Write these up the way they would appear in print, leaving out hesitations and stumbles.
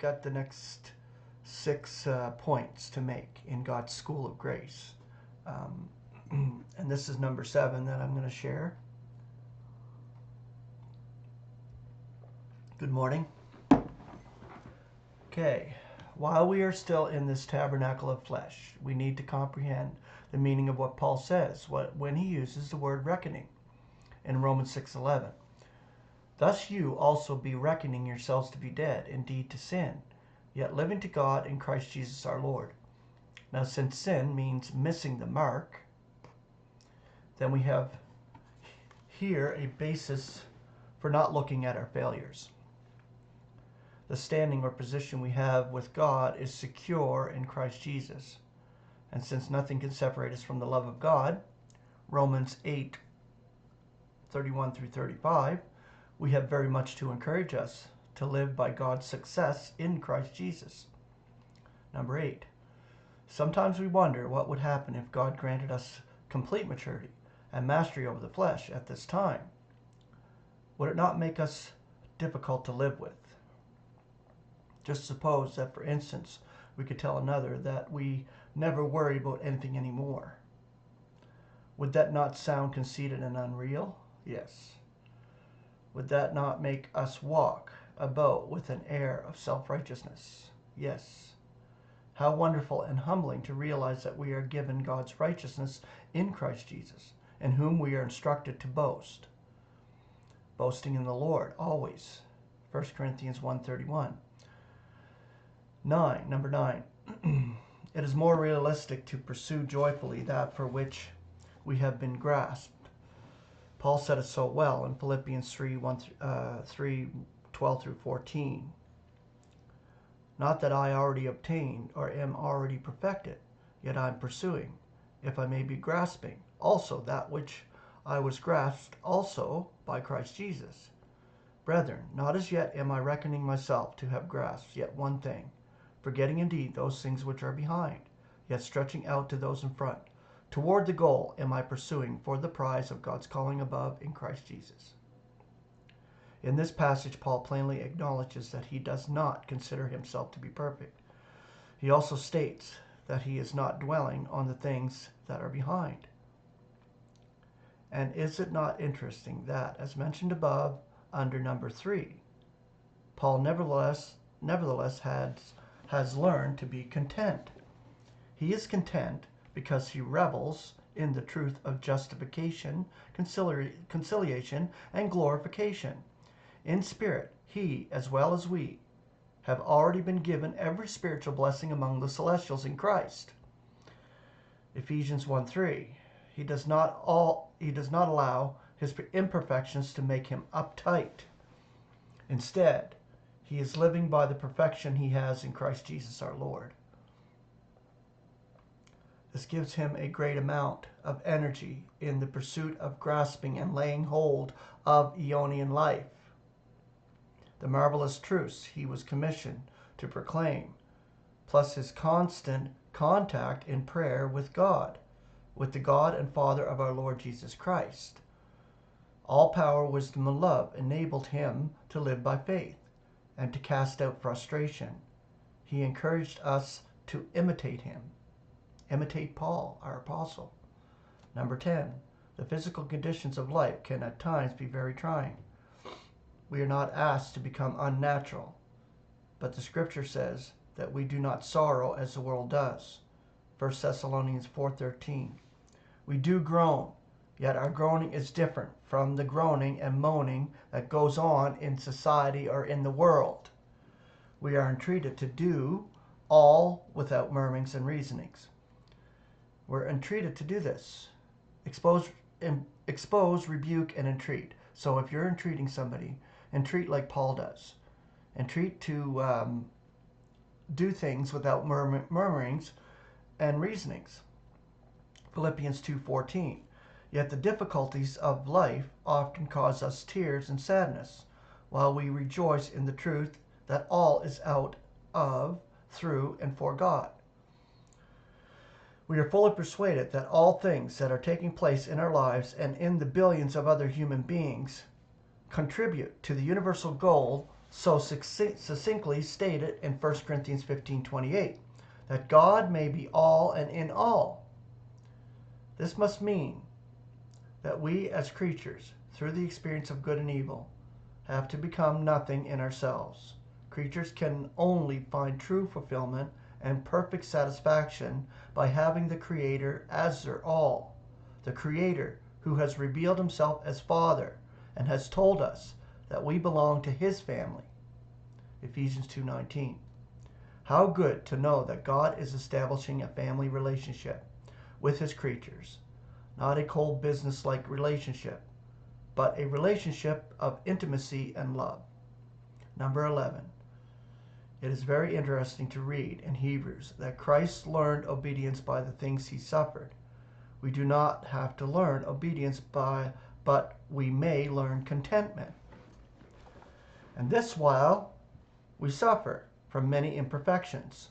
got the next 6 points to make in God's School of Grace. And this is number 7 that I'm going to share. Good morning. Okay, while we are still in this tabernacle of flesh, we need to comprehend the meaning of what Paul says when he uses the word reckoning in Romans 6:11. Thus you also be reckoning yourselves to be dead indeed to sin, yet living to God in Christ Jesus our Lord. Now, since sin means missing the mark, then we have here a basis for not looking at our failures. The standing or position we have with God is secure in Christ Jesus. And since nothing can separate us from the love of God, Romans 8:31 through 35, we have very much to encourage us to live by God's success in Christ Jesus. Number 8, sometimes we wonder what would happen if God granted us complete maturity and mastery over the flesh at this time. Would it not make us difficult to live with? Just suppose that, for instance, we could tell another that we never worry about anything anymore. Would that not sound conceited and unreal? Yes. Would that not make us walk about with an air of self-righteousness? Yes. How wonderful and humbling to realize that we are given God's righteousness in Christ Jesus, in whom we are instructed to boast. Boasting in the Lord, always. 1 Corinthians 1:31. Number 9. It is more realistic to pursue joyfully that for which we have been grasped. Paul said it so well in Philippians 3:12 through 14. Not that I already obtained or am already perfected, yet I am pursuing, if I may be grasping, also that which I was grasped also by Christ Jesus. Brethren, not as yet am I reckoning myself to have grasped yet one thing, forgetting indeed those things which are behind, yet stretching out to those in front. Toward the goal am I pursuing for the prize of God's calling above in Christ Jesus. In this passage, Paul plainly acknowledges that he does not consider himself to be perfect. He also states that he is not dwelling on the things that are behind. And is it not interesting that, as mentioned above under number 3, Paul nevertheless has learned to be content. He is content because he revels in the truth of justification, conciliation, and glorification. In spirit, he, as well as we, have already been given every spiritual blessing among the celestials in Christ. Ephesians 1:3. He does not allow his imperfections to make him uptight. Instead, he is living by the perfection he has in Christ Jesus our Lord. This gives him a great amount of energy in the pursuit of grasping and laying hold of Aeonian life. The marvelous truths he was commissioned to proclaim, plus his constant contact in prayer with God, with the God and Father of our Lord Jesus Christ. All power, wisdom, and love enabled him to live by faith and to cast out frustration. He encouraged us to imitate him. Imitate Paul, our apostle. Number 10. The physical conditions of life can at times be very trying. We are not asked to become unnatural, but the scripture says that we do not sorrow as the world does. 1 Thessalonians 4:13. We do groan, yet our groaning is different from the groaning and moaning that goes on in society or in the world. We are entreated to do all without murmurings and reasonings. We're entreated to do this. Expose, rebuke, and entreat. So if you're entreating somebody, entreat like Paul does. Entreat to do things without murmurings and reasonings. Philippians 2:14. Yet the difficulties of life often cause us tears and sadness, while we rejoice in the truth that all is out of, through, and for God. We are fully persuaded that all things that are taking place in our lives and in the billions of other human beings contribute to the universal goal so succinctly stated in 1 Corinthians 15:28, that God may be all and in all. This must mean that we as creatures, through the experience of good and evil, have to become nothing in ourselves. Creatures can only find true fulfillment and perfect satisfaction by having the Creator as their all. The Creator who has revealed himself as Father and has told us that we belong to his family. Ephesians 2:19. How good to know that God is establishing a family relationship with his creatures, not a cold business-like relationship, but a relationship of intimacy and love. Number 11. It is very interesting to read in Hebrews that Christ learned obedience by the things he suffered. We do not have to learn obedience but we may learn contentment. And this while we suffer from many imperfections.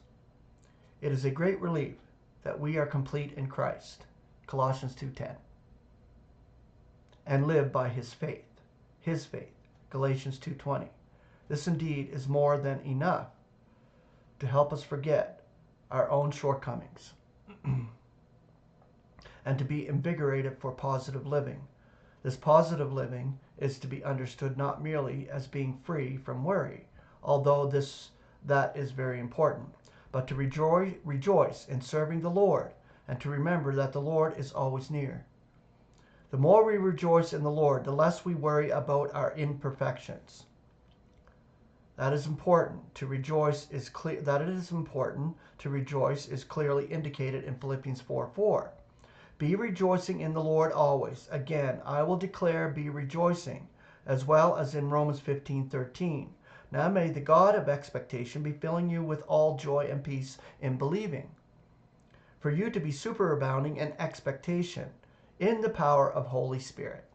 It is a great relief that we are complete in Christ. Colossians 2:10. And live by his faith. Galatians 2:20. This indeed is more than enough to help us forget our own shortcomings and to be invigorated for positive living. This positive living is to be understood not merely as being free from worry, although that is very important, but to rejoice in serving the Lord and to remember that the Lord is always near. The more we rejoice in the Lord, the less we worry about our imperfections. That it is important to rejoice is clearly indicated in Philippians 4:4. Be rejoicing in the Lord always. Again, I will declare, be rejoicing, as well as in Romans 15:13. Now may the God of expectation be filling you with all joy and peace in believing, for you to be superabounding in expectation, in the power of Holy Spirit.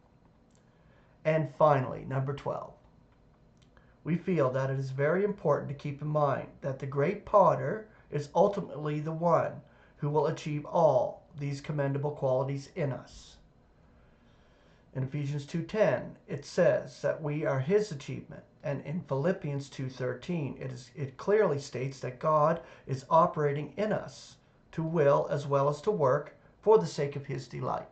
And finally, number 12. We feel that it is very important to keep in mind that the great potter is ultimately the one who will achieve all these commendable qualities in us. In Ephesians 2:10, it says that we are his achievement, and in Philippians 2:13, it clearly states that God is operating in us to will as well as to work for the sake of his delight.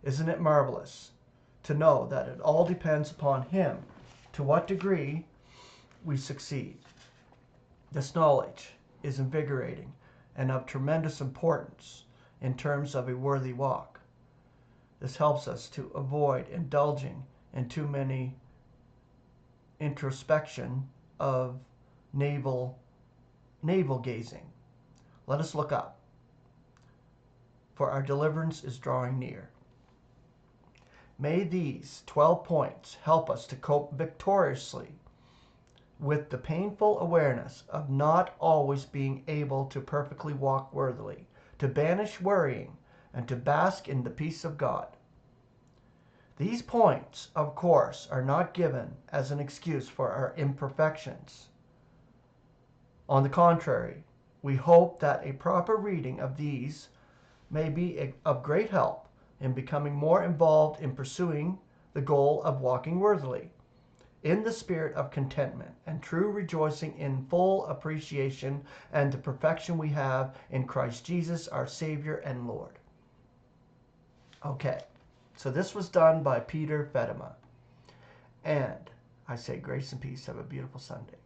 Isn't it marvelous to know that it all depends upon him to what degree we succeed? This knowledge is invigorating and of tremendous importance in terms of a worthy walk. This helps us to avoid indulging in too many introspection of navel gazing. Let us look up, for our deliverance is drawing near. May these 12 points help us to cope victoriously with the painful awareness of not always being able to perfectly walk worthily, to banish worrying, and to bask in the peace of God. These points, of course, are not given as an excuse for our imperfections. On the contrary, we hope that a proper reading of these may be of great help in becoming more involved in pursuing the goal of walking worthily, in the spirit of contentment and true rejoicing in full appreciation and the perfection we have in Christ Jesus, our Savior and Lord. Okay, so this was done by Peter Fedema. And I say grace and peace. Have a beautiful Sunday.